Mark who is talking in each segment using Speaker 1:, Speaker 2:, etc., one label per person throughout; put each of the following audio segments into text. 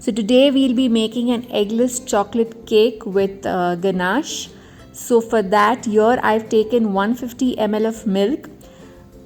Speaker 1: So today we'll be making an eggless chocolate cake with ganache. So for that, here I've taken 150 ml of milk.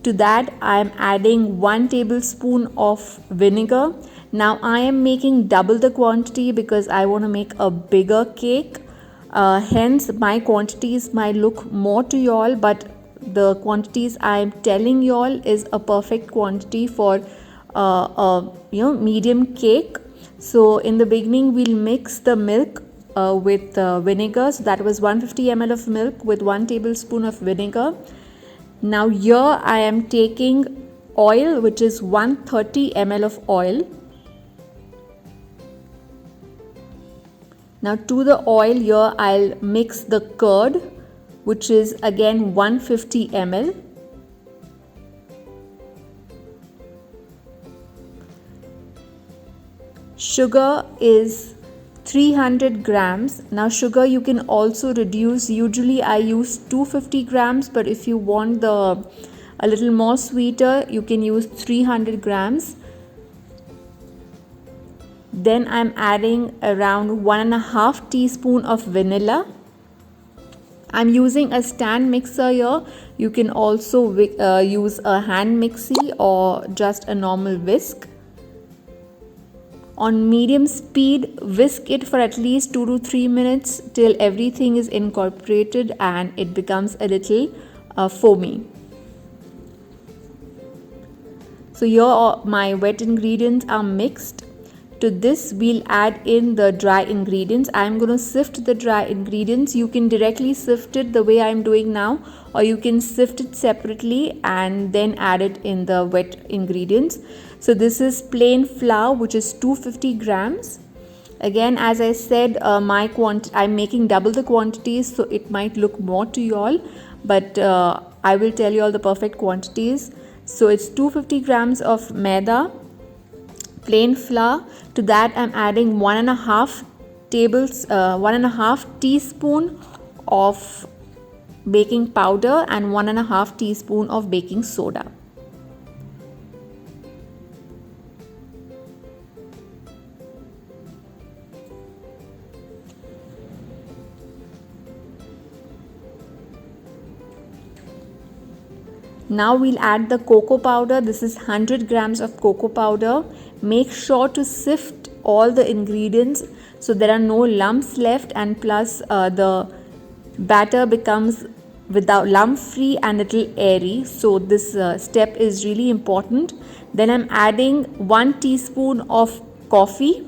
Speaker 1: To that I am adding 1 tablespoon of vinegar. Now I am making double the quantity because I want to make a bigger cake. Hence my quantities might look more to y'all, but the quantities I am telling y'all is a perfect quantity for a medium cake. So in the beginning we'll mix the milk with vinegar. So that was 150 ml of milk with 1 tablespoon of vinegar. Now here I am taking oil, which is 130 ml of oil. Now to the oil here I'll mix the curd, which is again 150 ml. Sugar is 300 grams. Now sugar you can also reduce. Usually I use 250 grams, but if you want a little more sweeter, you can use 300 grams. Then I'm adding around 1.5 teaspoon of vanilla. I'm using a stand mixer here. You can also use a hand mixie or just a normal whisk. On medium speed, whisk it for at least 2 to 3 minutes till everything is incorporated and it becomes a little foamy. So here my wet ingredients are mixed. To this we'll add in the dry ingredients. I'm going to sift the dry ingredients. You can directly sift it the way I'm doing now, or you can sift it separately and then add it in the wet ingredients. So this is plain flour, which is 250 grams. Again, as I said, I'm making double the quantities, so it might look more to y'all, but I will tell you all the perfect quantities. So it's 250 grams of maida, plain flour. To that I'm adding 1.5 teaspoon of baking powder and 1.5 teaspoon of baking soda. Now we'll add the cocoa powder. This is 100 grams of cocoa powder. Make sure to sift all the ingredients so there are no lumps left, and plus the batter becomes without lump free and little airy. So this step is really important. Then I'm adding 1 teaspoon of coffee.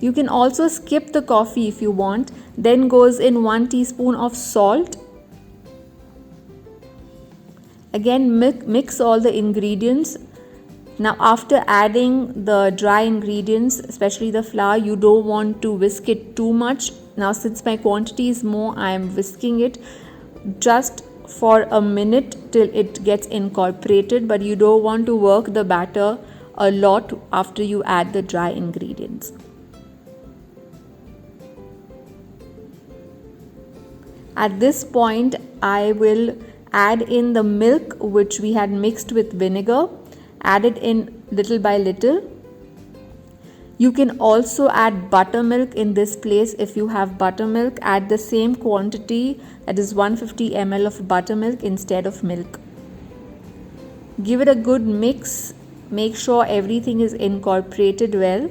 Speaker 1: You can also skip the coffee if you want. Then goes in 1 teaspoon of salt. Again mix all the ingredients. Now after adding the dry ingredients, especially the flour, you don't want to whisk it too much. Now since my quantity is more, I am whisking it just for a minute till it gets incorporated, but you don't want to work the batter a lot after you add the dry ingredients. At this point I will add in the milk which we had mixed with vinegar. Add it in little by little. You can also add buttermilk in this place. If you have buttermilk, add the same quantity, that is 150 ml of buttermilk instead of milk. Give it a good mix. Make sure everything is incorporated well.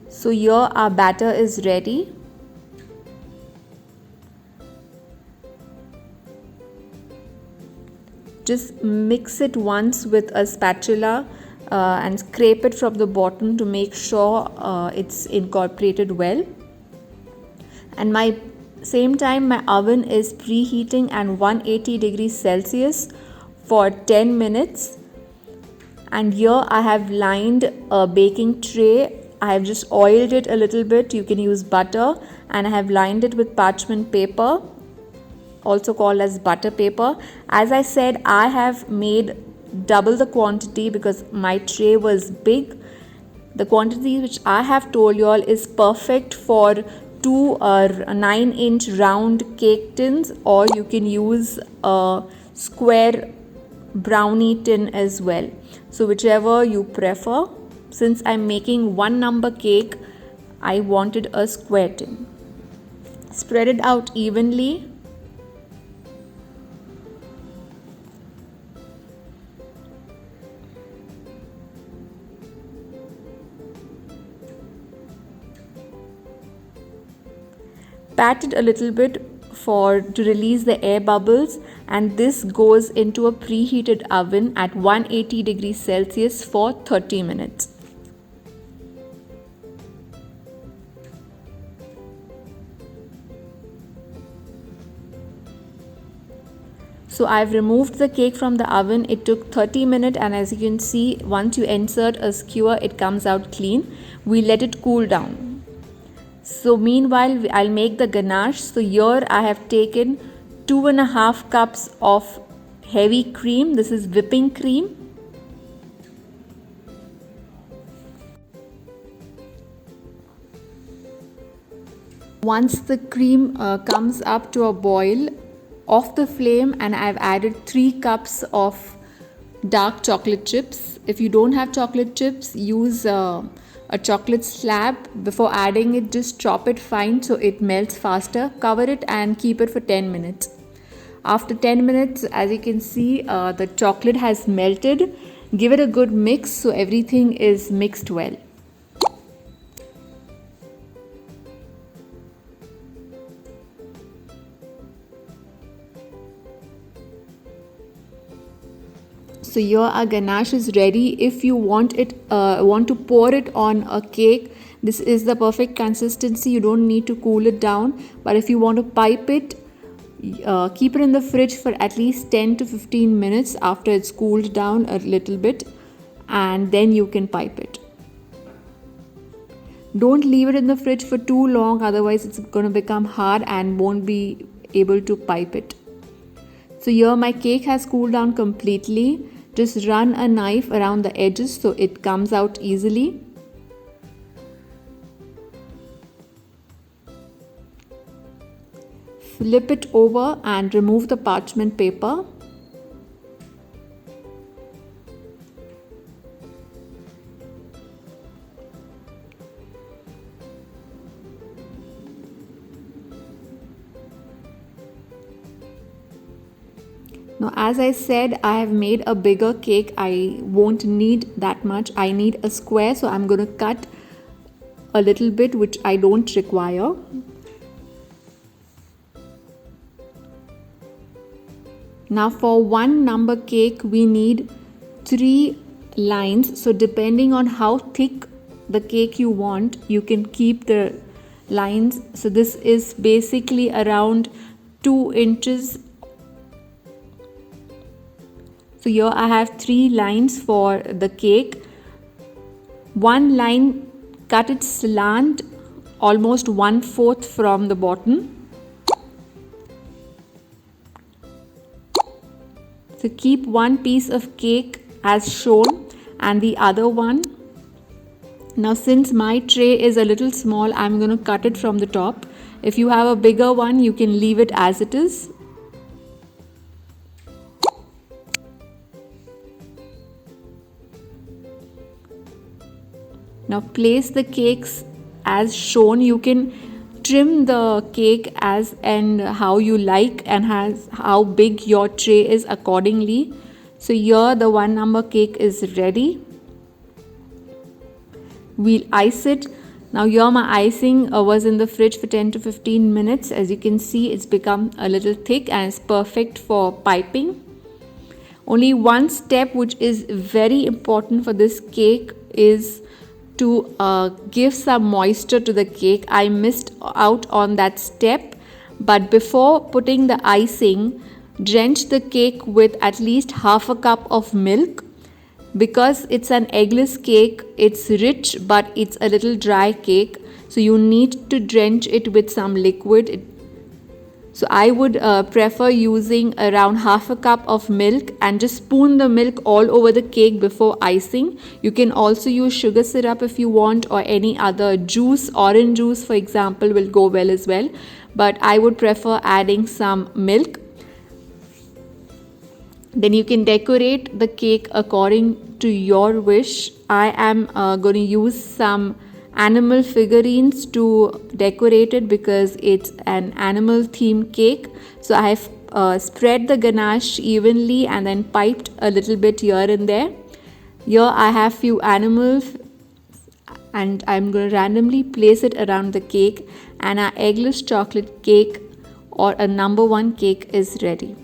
Speaker 1: So here our batter is ready. Just mix it once with a spatula and scrape it from the bottom to make sure it's incorporated well. And same time my oven is preheating at 180 degrees Celsius for 10 minutes. And here I have lined a baking tray. I have just oiled it a little bit. You can use butter, and I have lined it with parchment paper, also called as butter paper. As I said, I have made double the quantity because my tray was big. The quantity which I have told you all is perfect for two 9-inch round cake tins, or you can use a square brownie tin as well. So whichever you prefer. Since I'm making 1 number cake, I wanted a square tin. Spread it out evenly. Pat it a little bit to release the air bubbles, and this goes into a preheated oven at 180 degrees Celsius for 30 minutes. So I've removed the cake from the oven. It took 30 minutes, and as you can see, once you insert a skewer, it comes out clean. We let it cool down. So meanwhile, I'll make the ganache. So here I have taken 2.5 cups of heavy cream. This is whipping cream. Once the cream comes up to a boil, off the flame, and I've added 3 cups of dark chocolate chips. If you don't have chocolate chips, use a chocolate slab. Before adding it, just chop it fine so it melts faster. Cover it and keep it for 10 minutes. After 10 minutes, as you can see, the chocolate has melted. Give it a good mix so everything is mixed well. So here our ganache is ready. If you want to pour it on a cake, this is the perfect consistency. You don't need to cool it down. But if you want to pipe it, keep it in the fridge for at least 10 to 15 minutes after it's cooled down a little bit, and then you can pipe it. Don't leave it in the fridge for too long, otherwise it's going to become hard and won't be able to pipe it. So here my cake has cooled down completely. Just run a knife around the edges so it comes out easily. Flip it over and remove the parchment paper. Now, as I said, I have made a bigger cake. I won't need that much. I need a square, so I'm going to cut a little bit, which I don't require. Now, for 1 number cake, we need 3 lines. So depending on how thick the cake you want, you can keep the lines. So this is basically around 2 inches. So here I have 3 lines for the cake. 1 line, cut it slant almost 1/4 from the bottom. So keep one piece of cake as shown and the other one. Now since my tray is a little small, I'm going to cut it from the top. If you have a bigger one, you can leave it as it is. Now place the cakes as shown. You can trim the cake as and how you like, and how big your tray is accordingly. So here the 1 number cake is ready. We'll ice it. Now here my icing was in the fridge for 10 to 15 minutes. As you can see, it's become a little thick and it's perfect for piping. Only one step which is very important for this cake is to give some moisture to the cake. I missed out on that step, but before putting the icing, drench the cake with at least half a cup of milk. Because it's an eggless cake, it's rich but it's a little dry cake, so you need to drench it with some liquid So I would prefer using around half a cup of milk and just spoon the milk all over the cake before icing. You can also use sugar syrup if you want, or any other juice. Orange juice, for example, will go well as well. But I would prefer adding some milk. Then you can decorate the cake according to your wish. I am going to use some animal figurines to decorate it because it's an animal themed cake. So I have spread the ganache evenly and then piped a little bit here and there. Here I have few animals and I'm going to randomly place it around the cake, and our eggless chocolate cake or a number one cake is ready.